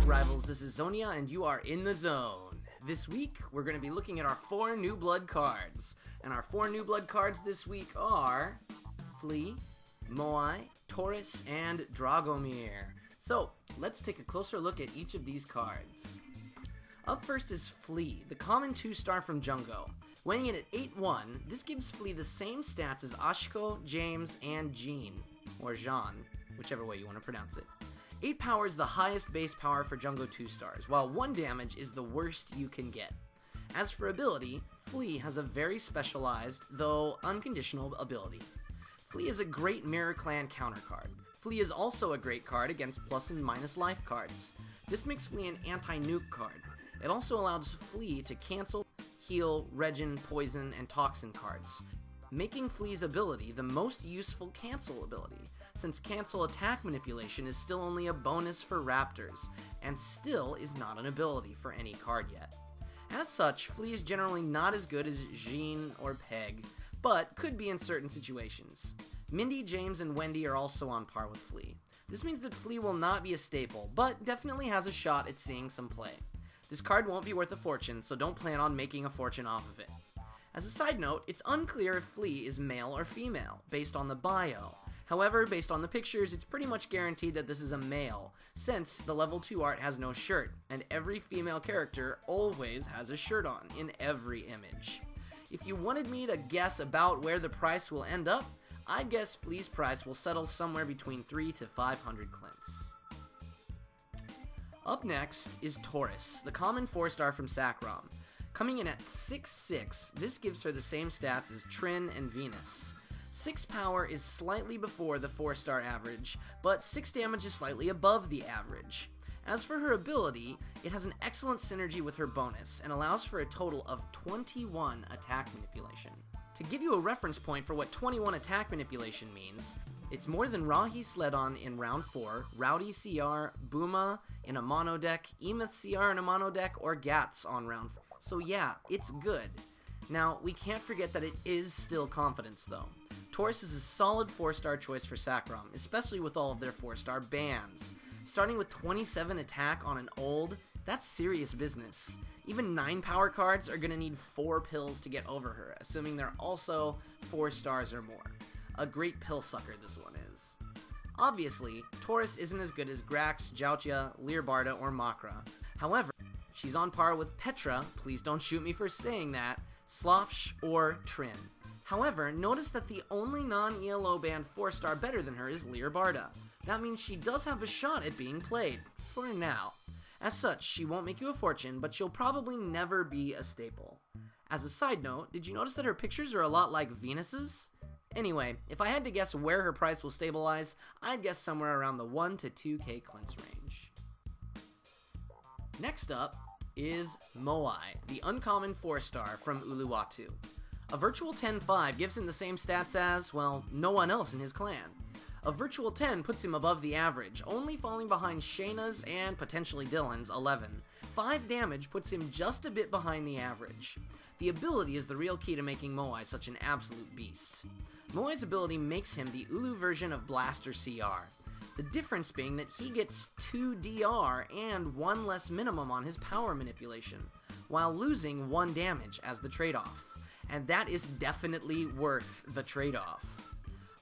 back, rivals. This is Xonia, and you are in the zone. This week, we're going to be looking at our 4 new blood cards. And our 4 new blood cards this week are Flea, Moai, Toris, and Dragomir. So, let's take a closer look at each of these cards. Up first is Flea, the common 2-star from Jungo. Weighing in at 8'1", this gives Flea the same stats as Ashko, James, and Jean, or Jean, whichever way you want to pronounce it. 8 power is the highest base power for Jungo 2-stars, while 1 damage is the worst you can get. As for ability, Flea has a very specialized, though unconditional ability. Flea is a great Mirror Clan counter card. Flea is also a great card against plus and minus life cards. This makes Flea an anti-nuke card. It also allows Flea to cancel, heal, regen, poison, and toxin cards, making Flea's ability the most useful cancel ability, since cancel attack manipulation is still only a bonus for Raptors, and still is not an ability for any card yet. As such, Flea is generally not as good as Jean or Peg, but could be in certain situations. Mindy, James, and Wendy are also on par with Flea. This means that Flea will not be a staple, but definitely has a shot at seeing some play. This card won't be worth a fortune, so don't plan on making a fortune off of it. As a side note, it's unclear if Flea is male or female, based on the bio. However, based on the pictures, it's pretty much guaranteed that this is a male, since the level 2 art has no shirt, and every female character always has a shirt on, in every image. If you wanted me to guess about where the price will end up, I'd guess Flea's price will settle somewhere between 3 to 500 clints. Up next is Toris, the common 4-star from Sacrom. Coming in at 6'6", this gives her the same stats as Trin and Venus. 6 power is slightly before the 4-star average, but 6 damage is slightly above the average. As for her ability, it has an excellent synergy with her bonus, and allows for a total of 21 attack manipulation. To give you a reference point for what 21 attack manipulation means, it's more than Rahi Sledon in round 4, Rowdy CR, Booma in a mono deck, Emeth CR in a mono deck, or Gats on round 4. So yeah, it's good. Now, we can't forget that it is still confidence though. Taurus is a solid 4-star choice for Sacrom, especially with all of their 4-star bans. Starting with 27 attack on an old, that's serious business. Even 9 power cards are gonna need 4 pills to get over her, assuming they're also 4 stars or more. A great pill sucker this one is. Obviously, Taurus isn't as good as Grax, Joutia, Leerbarda, or Makra. However, she's on par with Petra, please don't shoot me for saying that, Slopsh, or Trin. However, notice that the only non-ELO banned 4-star better than her is Leerbarda. That means she does have a shot at being played, for now. As such, she won't make you a fortune, but she'll probably never be a staple. As a side note, did you notice that her pictures are a lot like Venus's? Anyway, if I had to guess where her price will stabilize, I'd guess somewhere around the 1 to 2k clints range. Next up is Moai, the uncommon 4-star from Uluwatu. A virtual 10-5 gives him the same stats as, well, no one else in his clan. A virtual 10 puts him above the average, only falling behind Shayna's and potentially Dylan's 11. 5 damage puts him just a bit behind the average. The ability is the real key to making Moai such an absolute beast. Moai's ability makes him the Ulu version of Blaster CR. The difference being that he gets 2 DR and 1 less minimum on his power manipulation, while losing 1 damage as the trade-off. And that is definitely worth the trade-off.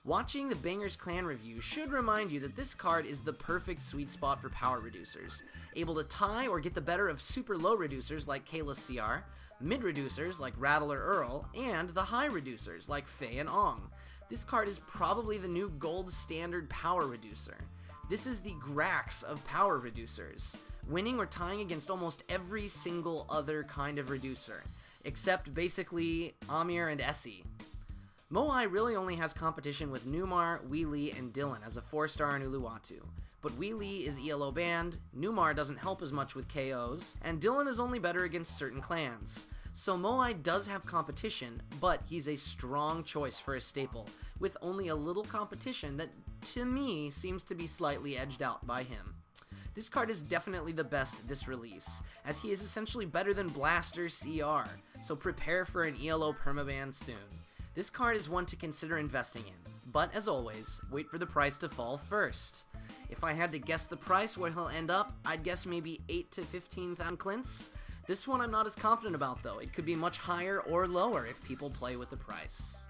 Watching the Bangers Clan review should remind you that this card is the perfect sweet spot for power reducers, able to tie or get the better of super low reducers like Kayla's CR, mid reducers like Rattle or Earl, and the high reducers like Faye and Ong. This card is probably the new gold standard power reducer. This is the Grax of power reducers, winning or tying against almost every single other kind of reducer, except basically Amir and Essie. Moai really only has competition with Numar, Wheelie, and Dylan as a 4-star in Uluwatu, but Wheelie is ELO banned, Numar doesn't help as much with KOs, and Dylan is only better against certain clans. So Moai does have competition, but he's a strong choice for a staple, with only a little competition that, to me, seems to be slightly edged out by him. This card is definitely the best this release, as he is essentially better than Blaster CR, so prepare for an ELO permaban soon. This card is one to consider investing in, but as always, wait for the price to fall first. If I had to guess the price where he'll end up, I'd guess maybe 8 to 15,000 clints. This one I'm not as confident about though. It could be much higher or lower if people play with the price.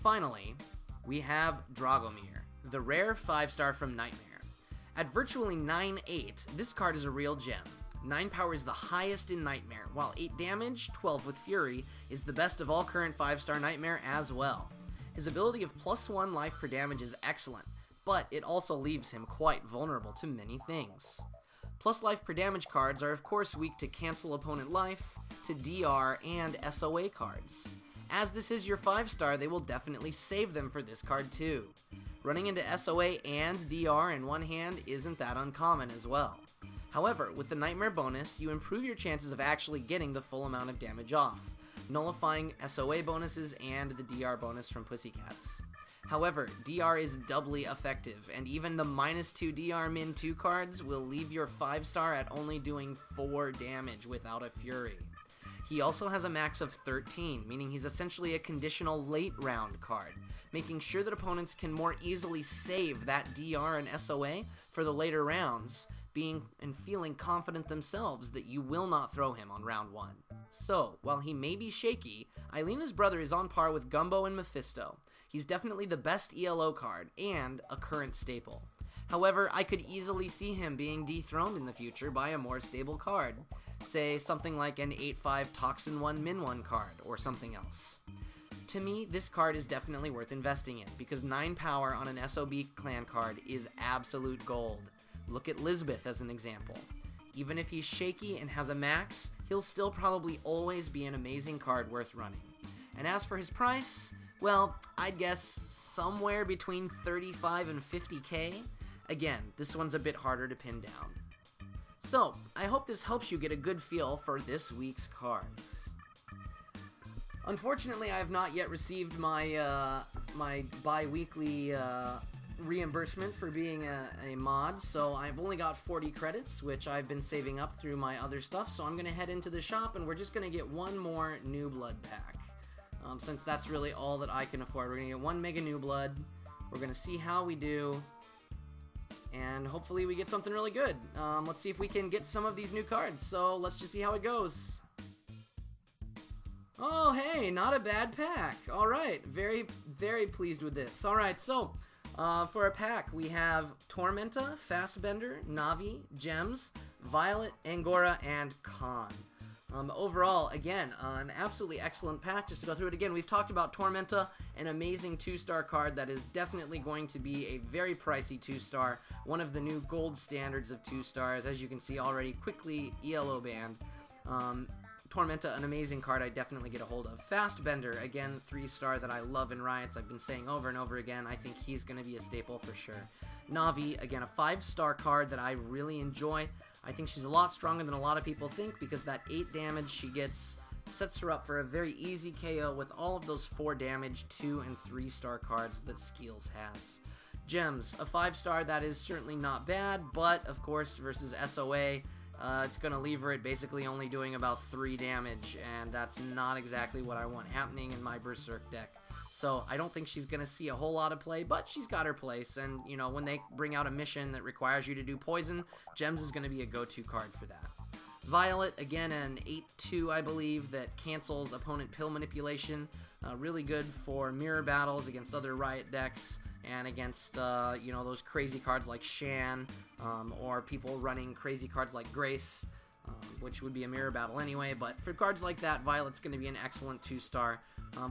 Finally, we have Dragomir, the rare 5-star from Nightmare. At virtually 9-8, this card is a real gem. 9 power is the highest in Nightmare, while 8 damage, 12 with Fury, is the best of all current 5-star Nightmare as well. His ability of +1 life per damage is excellent, but it also leaves him quite vulnerable to many things. Plus life per damage cards are of course weak to cancel opponent life, to DR, and SOA cards. As this is your 5-star, they will definitely save them for this card too. Running into SOA and DR in one hand isn't that uncommon as well. However, with the Nightmare bonus, you improve your chances of actually getting the full amount of damage off, nullifying SOA bonuses and the DR bonus from Pussycats. However, DR is doubly effective, and even the -2 DR min 2 cards will leave your 5-star at only doing 4 damage without a Fury. He also has a max of 13, meaning he's essentially a conditional late round card, making sure that opponents can more easily save that DR and SOA for the later rounds, being and feeling confident themselves that you will not throw him on round 1. So, while he may be shaky, Eilena's brother is on par with Gumbo and Mephisto. He's definitely the best ELO card, and a current staple. However, I could easily see him being dethroned in the future by a more stable card. Say, something like an 8-5 Toxin 1 Min 1 card, or something else. To me, this card is definitely worth investing in, because 9 power on an SOB clan card is absolute gold. Look at Lisbeth as an example. Even if he's shaky and has a max, he'll still probably always be an amazing card worth running. And as for his price, well, I'd guess somewhere between 35 and 50k. Again, this one's a bit harder to pin down. So, I hope this helps you get a good feel for this week's cards. Unfortunately, I have not yet received my my bi-weekly reimbursement for being a mod, so I've only got 40 credits, which I've been saving up through my other stuff, so I'm going to head into the shop, and we're just going to get one more New Blood pack, since that's really all that I can afford. We're going to get one Mega New Blood, we're going to see how we do, and hopefully we get something really good. Let's see if we can get some of these new cards, so let's just see how it goes. Oh, hey, not a bad pack. Alright, very, very pleased with this. Alright, so, for a pack, we have Tormenta, Fastbender, Navi, Gems, Violet, Angora, and Khan. Overall, again, an absolutely excellent pack. Just to go through it again, we've talked about Tormenta, an amazing 2-star card that is definitely going to be a very pricey 2-star, one of the new gold standards of 2-stars, as you can see already, quickly ELO banned. Tormenta, an amazing card I definitely get a hold of. Fastbender, again, 3-star that I love in Riots. I've been saying over and over again, I think he's going to be a staple for sure. Navi, again, a 5-star card that I really enjoy. I think she's a lot stronger than a lot of people think, because that 8 damage she gets sets her up for a very easy KO with all of those 4 damage, 2 and 3-star cards that Skeels has. Gems, a 5-star that is certainly not bad, but of course versus SOA, it's going to leave her at basically only doing about 3 damage, and that's not exactly what I want happening in my Berserk deck. So I don't think she's going to see a whole lot of play, but she's got her place, and you know, when they bring out a mission that requires you to do poison, Gems is going to be a go-to card for that. Violet, again, an 8-2, I believe, that cancels opponent pill manipulation. Really good for mirror battles against other Riot decks, and against, you know, those crazy cards like Shan, or people running crazy cards like Grace, which would be a mirror battle anyway, but for cards like that, Violet's going to be an excellent 2-star.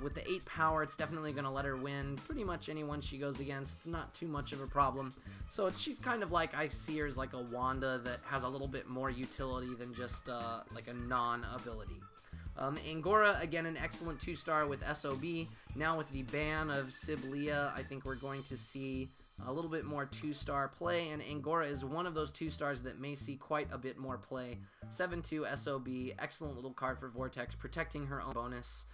With the 8 power, it's definitely going to let her win pretty much anyone she goes against. It's not too much of a problem. So she's kind of like, I see her as like a Wanda that has a little bit more utility than just like a non-ability. Angora, again, an excellent 2-star with SOB. Now with the ban of Siblia, I think we're going to see a little bit more 2-star play, and Angora is one of those 2-stars that may see quite a bit more play. 7-2 SOB, excellent little card for Vortex, protecting her own bonus.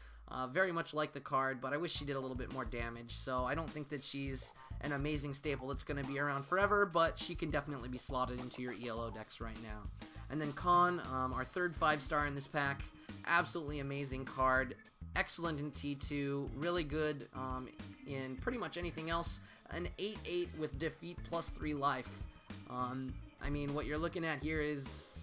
Very much like the card, but I wish she did a little bit more damage, so I don't think that she's an amazing staple that's going to be around forever, but she can definitely be slotted into your ELO decks right now. And then Khan, our third 5-star in this pack, absolutely amazing card. excellent in T2, really good in pretty much anything else. An 8/8 with defeat plus 3 life. I mean, what you're looking at here is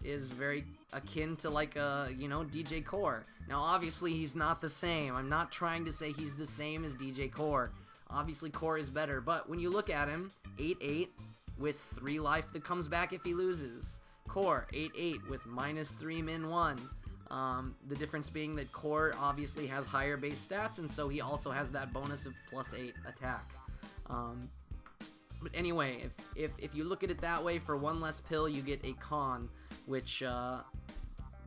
very akin to like a, you know, DJ Core. Now, obviously, he's not the same. I'm not trying to say he's the same as DJ Core. Obviously, Core is better, but when you look at him, 8/8 with 3 life that comes back if he loses. Core, 8/8 with -3 -1. The difference being that Core obviously has higher base stats, and so he also has that bonus of +8 attack. But anyway, if you look at it that way, for 1 less pill, you get a con, which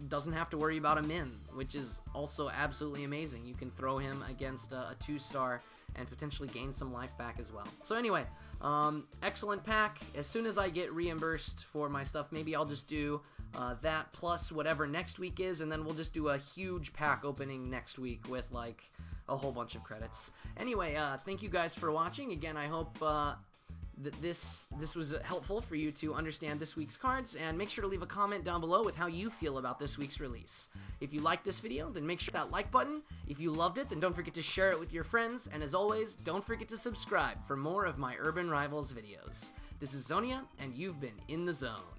doesn't have to worry about a min, which is also absolutely amazing. You can throw him against a 2-star and potentially gain some life back as well. So anyway, excellent pack. As soon as I get reimbursed for my stuff, maybe I'll just do that plus whatever next week is, and then we'll just do a huge pack opening next week with like a whole bunch of credits. Anyway, thank you guys for watching. Again, I hope that this was helpful for you to understand this week's cards, and make sure to leave a comment down below with how you feel about this week's release. If you liked this video, then make sure that like button. If you loved it, then don't forget to share it with your friends, and as always, don't forget to subscribe for more of my Urban Rivals videos. This is Xonia, and you've been in the zone.